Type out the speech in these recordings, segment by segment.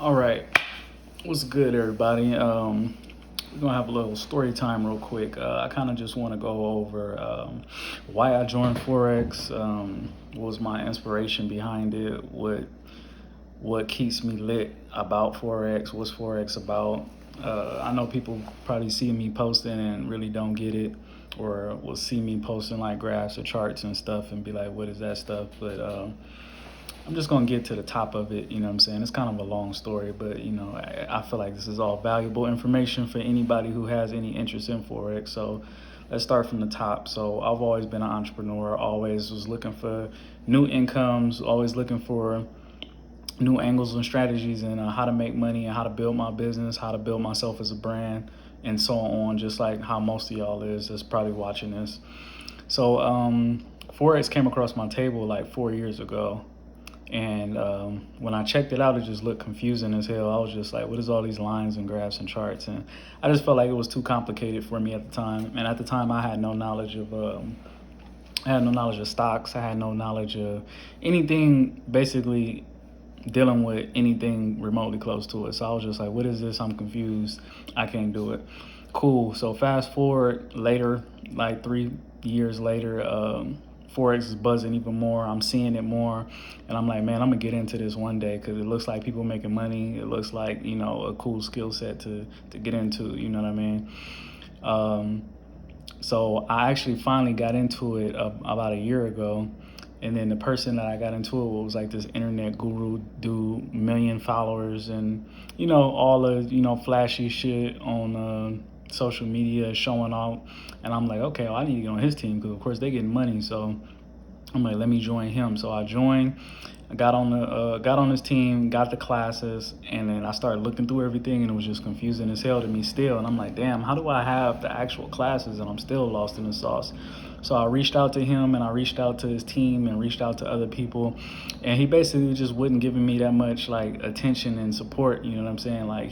All right, what's good, everybody? We're gonna have a little story time real quick. I kind of just want to go over why I joined Forex, what was my inspiration behind it, what keeps me lit about Forex, what's Forex about. I know people probably see me posting and really don't get it, or will see me posting like graphs or charts and stuff and be like, "What is that stuff?" But I'm just gonna get to the top of it. You know what I'm saying? It's kind of a long story, but I feel like this is all valuable information for anybody who has any interest in Forex. So let's start from the top. So I've always been an entrepreneur, always was looking for new incomes, always looking for new angles and strategies and how to make money and how to build my business, how to build myself as a brand, and so on, just like how most of y'all is that's probably watching this. So Forex came across my table like 4 years ago. And when I checked it out, it just looked confusing as hell. I was just like, what is all these lines and graphs and charts? And I just felt like it was too complicated for me at the time. And at the time, I had no knowledge of stocks. I had no knowledge of anything basically dealing with anything remotely close to it. So I was just like, what is this? I'm confused. I can't do it. Cool. So fast forward later, like 3 years later, Forex is buzzing even more. I'm seeing it more. And I'm like, man, I'm going to get into this one day because it looks like people making money. It looks like, a cool skill set to get into, you know what I mean? So I actually finally got into it about a year ago. And then the person that I got into it with was like this internet guru dude, million followers, and all the flashy shit on social media showing off. And I'm like, okay, well, I need to get on his team because of course they getting money. So I'm like, let me join him. So I joined. I got on his team, got the classes, and then I started looking through everything, and it was just confusing as hell to me still. And I'm like, damn, how do I have the actual classes and I'm still lost in the sauce? So I reached out to him, and I reached out to his team, and reached out to other people, and he basically just wasn't giving me that much like attention and support. You know what I'm saying? Like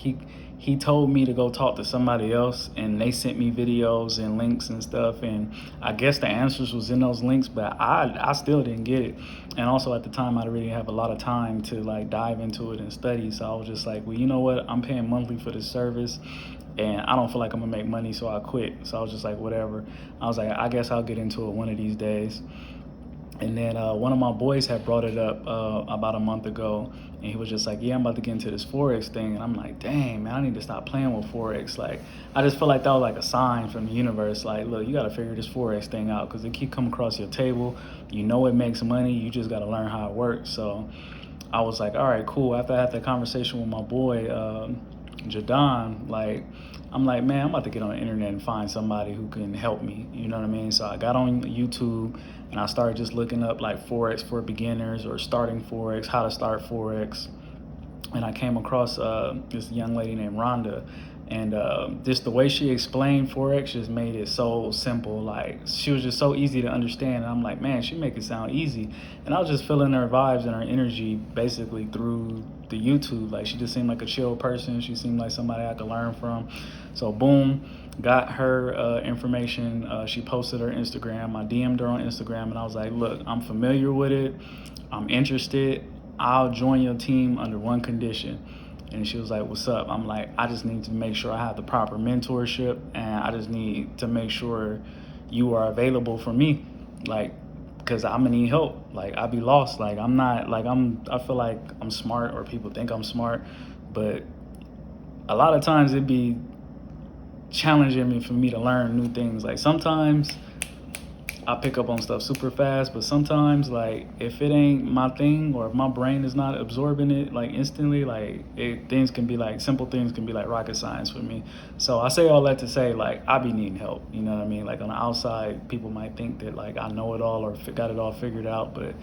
he told me to go talk to somebody else, and they sent me videos and links and stuff, and I guess the answers was in those links, but I still didn't get it. And also at the time I didn't really have a lot of time to like dive into it and study, so I was just like, well, you know what, I'm paying monthly for this service and I don't feel like I'm gonna make money, so I quit. So I was just like, whatever. I was like, I guess I'll get into it one of these days. And then one of my boys had brought it up about a month ago, and he was just like, yeah, I'm about to get into this Forex thing. And I'm like, dang, man, I need to stop playing with Forex. Like, I just felt like that was like a sign from the universe. Like, look, you got to figure this Forex thing out because it keep coming across your table. You know it makes money. You just got to learn how it works. So I was like, all right, cool. After I had that conversation with my boy, Jadon, like, I'm like, man, I'm about to get on the internet and find somebody who can help me. You know what I mean? So I got on YouTube and I started just looking up like Forex for beginners or starting Forex, how to start Forex. And I came across this young lady named Rhonda. And just the way she explained Forex just made it so simple. Like, she was just so easy to understand. And I'm like, man, she make it sound easy. And I was just feeling her vibes and her energy basically through the YouTube. Like, she just seemed like a chill person. She seemed like somebody I could learn from. So boom, got her information. She posted her Instagram. I DM'd her on Instagram and I was like, look, I'm familiar with it. I'm interested. I'll join your team under one condition. And she was like, what's up? I'm like, I just need to make sure I have the proper mentorship, and I just need to make sure you are available for me. Like, because I'm gonna need help. Like, I be lost. Like, I'm not, like, I feel like I'm smart, or people think I'm smart, but a lot of times it'd be challenging me for me to learn new things. Like, sometimes I pick up on stuff super fast, but sometimes, like, if it ain't my thing or if my brain is not absorbing it like instantly, like, simple things can be like rocket science for me. So I say all that to say, like, I be needing help. You know what I mean? Like, on the outside, people might think that like I know it all or got it all figured out, but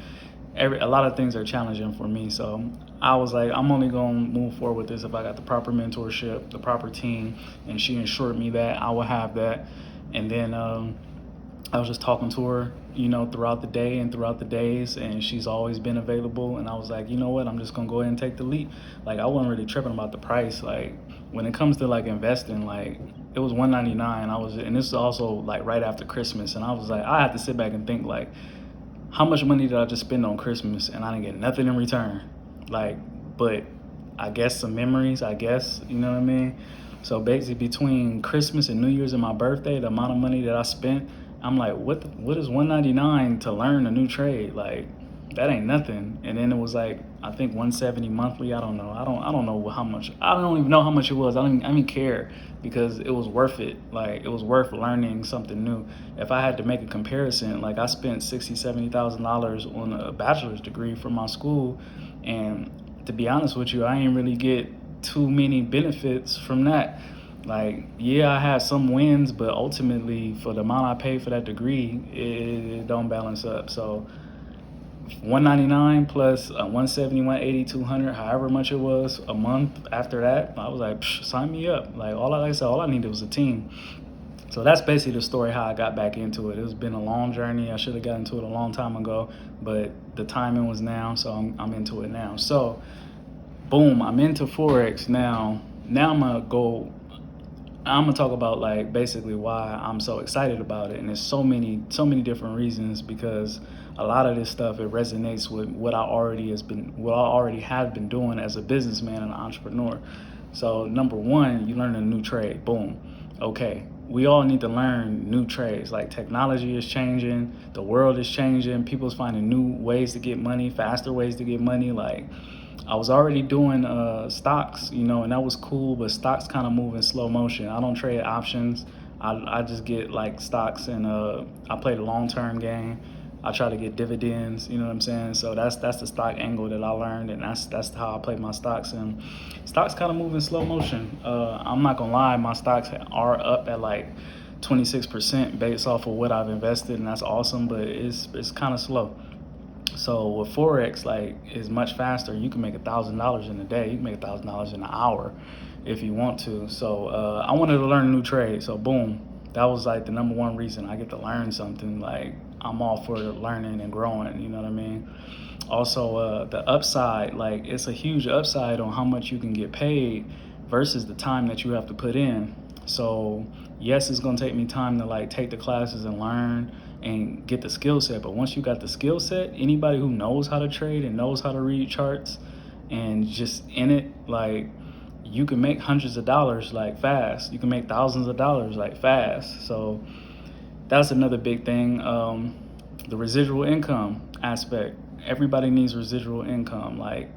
a lot of things are challenging for me. So I was like, I'm only gonna move forward with this if I got the proper mentorship, the proper team, and she assured me that I will have that. And then I was just talking to her, throughout the day and throughout the days, and she's always been available. And I was like, you know what, I'm just gonna go ahead and take the leap. Like, I wasn't really tripping about the price. Like, when it comes to like investing, like, it was $199. And this is also like right after Christmas, and I was like, I had to sit back and think, like, how much money did I just spend on Christmas and I didn't get nothing in return? Like, but I guess some memories, I guess, you know what I mean? So basically between Christmas and New Year's and my birthday, the amount of money that I spent, I'm like, what is 199 to learn a new trade? Like, that ain't nothing. And then it was like, I think 170 monthly. I don't know. I don't know how much. I don't even know how much it was. I don't even care, because it was worth it. Like, it was worth learning something new. If I had to make a comparison, like, I spent $60,000 to $70,000 on a bachelor's degree from my school, and to be honest with you, I ain't really get too many benefits from that. Like, yeah, I had some wins, but ultimately, for the amount I paid for that degree, it don't balance up. So 199 plus 170, 180, 200, however much it was a month after that, I was like, sign me up. Like I said, all I needed was a team. So that's basically the story how I got back into it. It's been a long journey. I should have gotten into it a long time ago, but the timing was now, so I'm into it now. So boom, I'm into Forex now. Now I'm gonna talk about, like, basically why I'm so excited about it, and there's so many different reasons, because a lot of this stuff, it resonates with what I already have been doing as a businessman and an entrepreneur. So number one, you learn a new trade. Boom. Okay, we all need to learn new trades. Like, technology is changing, the world is changing, people's finding new ways to get money, faster ways to get money. Like, I was already doing stocks, and that was cool, but stocks kind of move in slow motion. I don't trade options. I just get, like, stocks, and I play the long-term game. I try to get dividends, you know what I'm saying? So that's the stock angle that I learned, and that's how I play my stocks. And stocks kind of move in slow motion. I'm not gonna lie, my stocks are up at like 26% based off of what I've invested, and that's awesome, but it's kind of slow. So with Forex, like, it's much faster. You can make $1,000 in a day. You can make $1,000 in an hour if you want to. So I wanted to learn a new trade. So boom, that was like the number one reason. I get to learn something. Like, I'm all for learning and growing. You know what I mean? Also, the upside, like, it's a huge upside on how much you can get paid versus the time that you have to put in. So yes, it's gonna take me time to, like, take the classes and learn and get the skill set. But once you got the skill set, anybody who knows how to trade and knows how to read charts and just in it, like, you can make hundreds of dollars, like, fast. You can make thousands of dollars, like, fast. So that's another big thing. The residual income aspect. Everybody needs residual income. Like,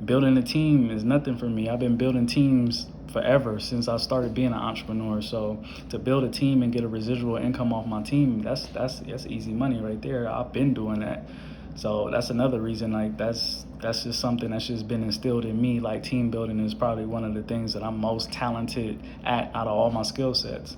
building a team is nothing for me. I've been building teams forever since I started being an entrepreneur. So to build a team and get a residual income off my team, that's easy money right there. I've been doing that. So that's another reason. Like, that's just something that's just been instilled in me. Like, team building is probably one of the things that I'm most talented at out of all my skill sets.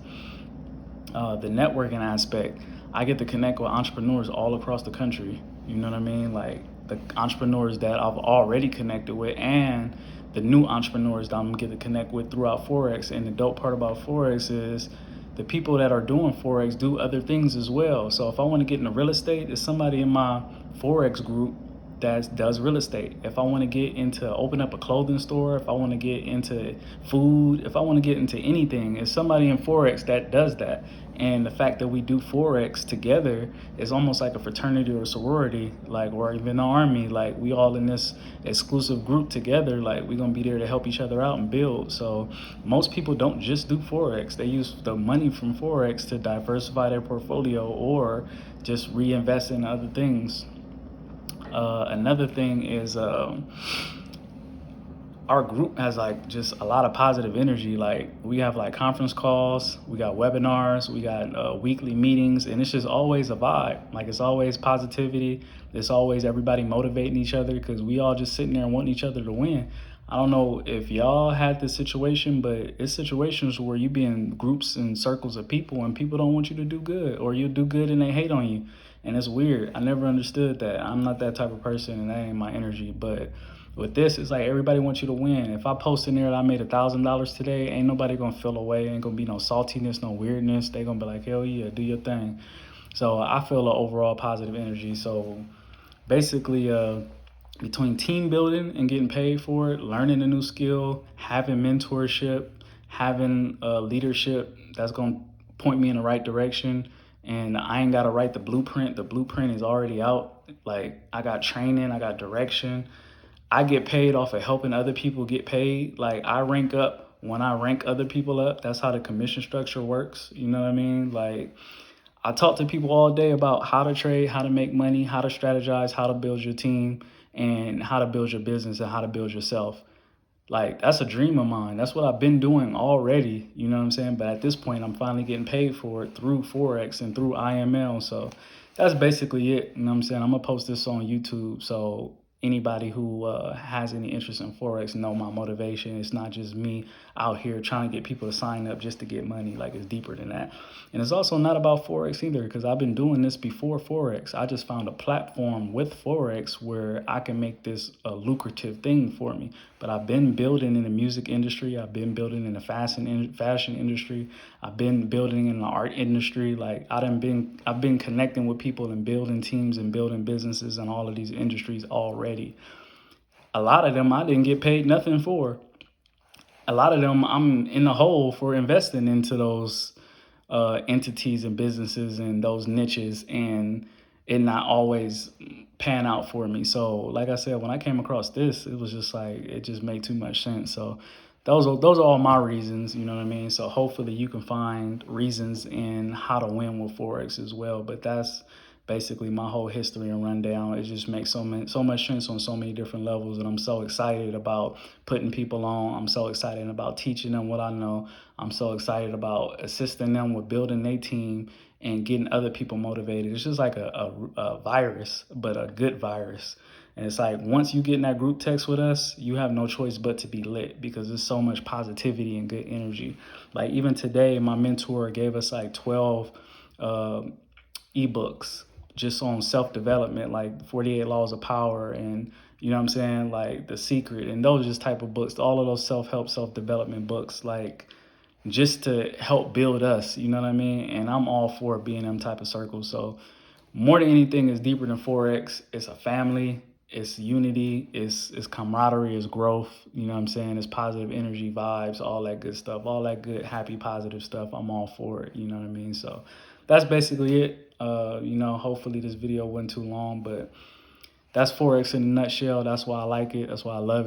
The networking aspect, I get to connect with entrepreneurs all across the country. You know what I mean? Like, the entrepreneurs that I've already connected with, and the new entrepreneurs that I'm gonna get to connect with throughout Forex. And the dope part about Forex is the people that are doing Forex do other things as well. So if I want to get into real estate, there's somebody in my Forex group that does real estate. If I want to get into open up a clothing store, if I want to get into food, if I want to get into anything, it's somebody in Forex that does that. And the fact that we do Forex together is almost like a fraternity or a sorority, like, or even the army. Like, we all in this exclusive group together. Like, we're gonna be there to help each other out and build. So most people don't just do Forex. They use the money from Forex to diversify their portfolio or just reinvest in other things. Another thing is our group has, like, just a lot of positive energy. Like, we have, like, conference calls, we got webinars, we got weekly meetings, and it's just always a vibe. Like, it's always positivity. It's always everybody motivating each other, because we all just sitting there and wanting each other to win. I don't know if y'all had this situation, but it's situations where you be in groups and circles of people and people don't want you to do good, or you do good and they hate on you. And it's weird. I never understood that. I'm not that type of person, and that ain't my energy. But with this, it's like everybody wants you to win. If I post in there that I made $1,000 today, ain't nobody gonna feel away. Ain't gonna be no saltiness, no weirdness. They gonna be like, hell yeah, do your thing. So I feel an overall positive energy. So basically, between team building and getting paid for it, learning a new skill, having mentorship, having leadership that's gonna point me in the right direction, and I ain't gotta write the blueprint. The blueprint is already out. Like, I got training, I got direction. I get paid off of helping other people get paid. Like I rank up when I rank other people up. That's how the commission structure works. You know what I mean? Like I talk to people all day about how to trade, how to make money, how to strategize, how to build your team, and how to build your business and how to build yourself. Like that's a dream of mine. That's what I've been doing already. You know what I'm saying? But at this point, I'm finally getting paid for it through Forex and through IML. So that's basically it. You know what I'm saying? I'm gonna post this on YouTube. So anybody who has any interest in Forex know my motivation. It's not just me out here trying to get people to sign up just to get money. Like it's deeper than that. And it's also not about Forex either, because I've been doing this before Forex. I just found a platform with Forex where I can make this a lucrative thing for me. But I've been building in the music industry. I've been building in the fashion industry. I've been building in the art industry. Like I've been connecting with people and building teams and building businesses in all of these industries already. A lot of them I didn't get paid nothing for. A lot of them I'm in the hole for investing into those entities and businesses and those niches, and it not always pan out for me. So like I said, when I came across this, it was just like it just made too much sense. So those are all my reasons, you know what I mean? So hopefully you can find reasons in how to win with Forex as well. But that's basically my whole history and rundown. It just makes so much sense on so many different levels, and I'm so excited about putting people on. I'm so excited about teaching them what I know. I'm so excited about assisting them with building their team and getting other people motivated. It's just like a virus, but a good virus. And it's like once you get in that group text with us, you have no choice but to be lit, because there's so much positivity and good energy. Like even today, my mentor gave us like 12 uh, ebooks just on self-development, like 48 Laws of Power, and you know what I'm saying, like The Secret, and those just type of books, all of those self-help, self-development books, like just to help build us, you know what I mean? And I'm all for being in them type of circles. So more than anything, it's deeper than Forex. It's a family, it's unity, it's camaraderie, it's growth, you know what I'm saying? It's positive energy, vibes, all that good stuff, all that good, happy, positive stuff. I'm all for it, you know what I mean? So that's basically it. Hopefully this video wasn't too long, but that's Forex in a nutshell. That's why I like it. That's why I love it.